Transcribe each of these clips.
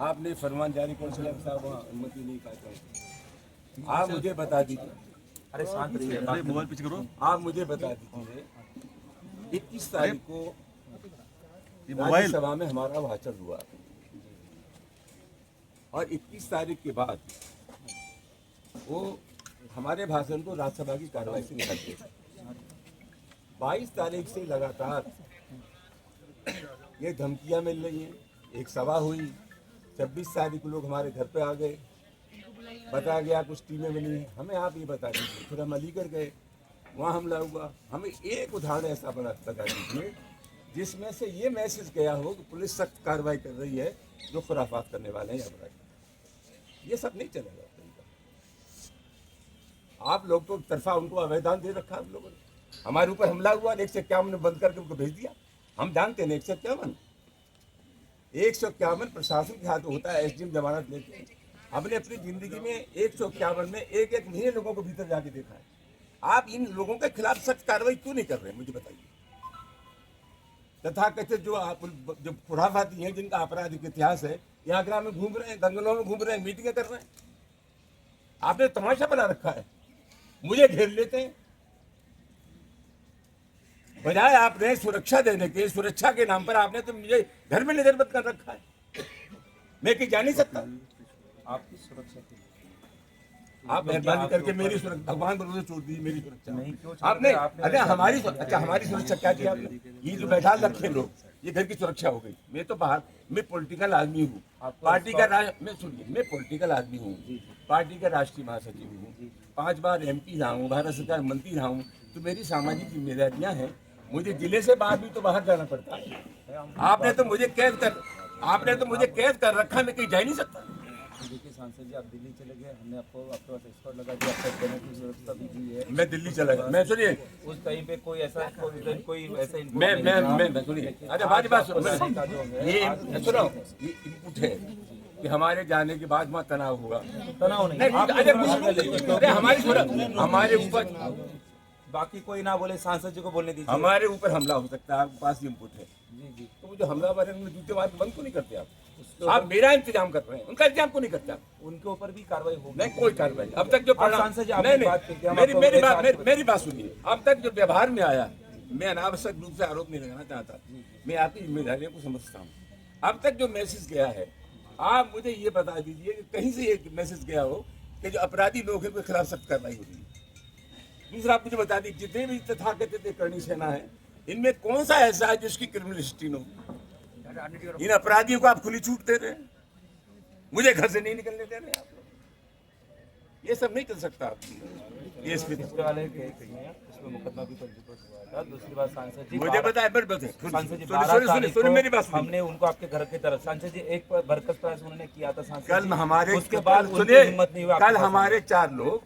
आपने फरमान जारी कर साहब वहाँ अनुमति नहीं पाते। आप मुझे बता दीजिए, अरे शांत रहिए, अरे मोबाइल पीछे करो। आप मुझे बता दीजिए 21 तारीख को मोबाइल राज्यसभा में हमारा भाषण हुआ और 21 तारीख के बाद वो हमारे भाषण को राज्यसभा की कार्रवाई से निकाल दिया। 22 तारीख से लगातार ये धमकियां मिल रही हैं। एक सभा हुई, 26 तारीख को लोग हमारे घर पे आ गए, बताया गया कुछ टीमें बनी। हमें आप ये बता दीजिए, फिर हम अलीगढ़ गए, वहाँ हमला हुआ। हमें एक उदाहरण ऐसा बता दीजिए जिसमें से ये मैसेज गया हो कि पुलिस सख्त कार्रवाई कर रही है जो खुराफात करने वाले हैं अपराधी। ये सब नहीं चलेगा। आप लोग तो तरफा उनको आवेदन दे रखा आप लोगों ने। हमारे ऊपर हमला हुआ, 151 बंद करके उनको भेज दिया। हम जानते हैं 151 प्रशासन के हाथ होता है। एसडीएम जमानत लेते हैं। हमने अपनी जिंदगी में 151 में एक महीने लोगों को भीतर जाके देखा है। आप इन लोगों के खिलाफ सख्त कार्रवाई क्यों नहीं कर रहे हैं, मुझे बताइए। तथाकथित जो खुराफाती हैं, जिनका आपराधिक इतिहास है, यहाँ ग्राम में घूम रहे हैं, दंगलों में घूम रहे हैं, मीटिंगें कर रहे हैं। आपने तमाशा बना रखा है, मुझे घेर लेते हैं। बजाय आपने सुरक्षा देने के, सुरक्षा के नाम पर आपने तो मुझे घर में नजरबंद कर रखा है। मैं कहीं जा नहीं सकता। आपकी सुरक्षा के लिए आप मेहरबानी करके मेरी सुरक्षा, भगवान भरोसे छोड़ दीजिए मेरी सुरक्षा। नहीं, क्यों आपने अरे हमारी सुरक्षा क्या की आपने? ये जो बैठा रखे लोग, ये घर की सुरक्षा हो गई। मैं तो बाहर, मैं पॉलिटिकल आदमी हूँ, पार्टी का मैं सुनिए, मैं पॉलिटिकल आदमी हूँ, पार्टी का राष्ट्रीय महासचिव हूँ, 5 बार MP रहा हूँ, भारत सरकार मंत्री रहा हूँ। तो मेरी सामाजिक जिम्मेदारियाँ हैं। मुझे जिले से बाहर भी तो बाहर जाना पड़ता है। आपने तो मुझे कैद कर रखा, मैं कहीं जा ही नहीं सकता। देखिए सांसद जी, आप दिल्ली चले गए, हमने आपको आपके पास एक्सपर्ट लगा दिया, आपको देने की व्यवस्था भी दी है। मैं दिल्ली चला गया। मैं सुनिए, उस टाइम पे कोई ऐसा मैं सुनिए, अरे हमारी बात सुनो, ये सुनो, ये इनपुट है कि हमारे जाने के बाद वहाँ तनाव हुआ। तनाव नहीं, अरे हमारे ऊपर, बाकी कोई ना बोले, सांसद जी को बोलने दीजिए। हमारे ऊपर हमला हो सकता है, आपके पास इनपुट है। जी तो वो जो हमलावर है, उन्हें जूते मारना बंद क्यों नहीं करते आप मेरा इंतजाम कर रहे हैं, उनका इंतजाम क्यों नहीं करते आप? उनके ऊपर भी कार्रवाई होगी। नहीं, कोई कार्रवाई अब तक जो सांसद जी मेरी बात सुनिए। अब तक जो व्यवहार में आया, मैं अनावश्यक रूप से आरोप नहीं लगाना चाहता, मैं आपकी जिम्मेदारियों को समझता हूँ। अब तक जो मैसेज गया है, आप मुझे ये बता दीजिए कि कहीं से एक मैसेज गया हो कि जो अपराधी लोग हैं उनके खिलाफ सख्त कार्रवाई हो रही है। दूसरा आप मुझे बता दीजिए, जितने भी तथाकथित करणी सेना है, इनमें कौन सा ऐसा है जिसकी क्रिमिनल हिस्ट्री न हो? इन अपराधियों को आप खुली छूट दे रहे हैं, मुझे घर से नहीं निकलने दे रहे हैं आप लोग। ये सब नहीं चल सकता। ये वाले इसमें मुकदमा भी पंजीकृत हुआ था। दूसरी बात सांसद जी, मुझे बताए सांसद जी, मेरी बात सुनिए। हमने उनको आपके घर की तरफ, सांसद जी, एक बरकत प्रयास उन्होंने किया था सांसद कल जी, हमारे, उसके बाद सुनिए, हिम्मत नहीं हुआ। कल हमारे 4 लोग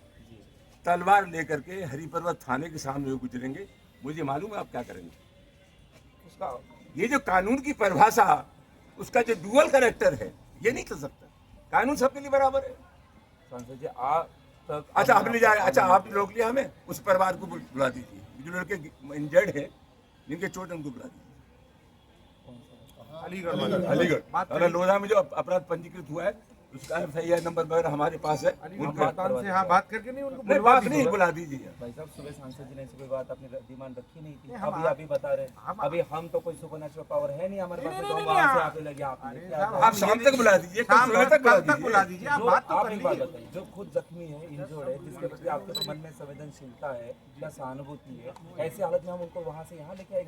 तलवार लेकर के हरिपर्वत थाने के सामने गुजरेंगे। मुझे मालूम है आप क्या करेंगे। उसका ये जो कानून की परिभाषा, उसका जो डुअल कैरेक्टर है, ये नहीं चल सकता। कानून सबके लिए बराबर है। सांसद जी, आप अच्छा आप ले जाए, अच्छा आप लोग लिया, हमें उस परिवार को बुला दीजिए जो लड़के इंजर्ड है, जिनके चोट उनको बुला दीजिए। अलीगढ़ अरे लोधा में जो अपराध पंजीकृत हुआ है, उसका FIR नंबर वगैरह हमारे पास है। बात करके नहीं, उनको बात नहीं, बुला दीजिए। भाई साहब, सुबह सांसद जी ने ऐसी कोई बात अपनी डिमांड रखी नहीं थी। अभी बता रहे, अभी हम तो कोई सुपरनैचुरल पावर है नहीं हमारे पास, तो वहां से आके लगे आप शाम तक बुला दीजिए, कल तक बुला दीजिए। आप बात बताइए, जो खुद जख्मी है, इंजर्ड है, जिसके प्रति आपके मन में संवेदनशीलता है या सहानुभूति है, ऐसी हालत में हम उनको वहां से यहाँ लेके आएंगे।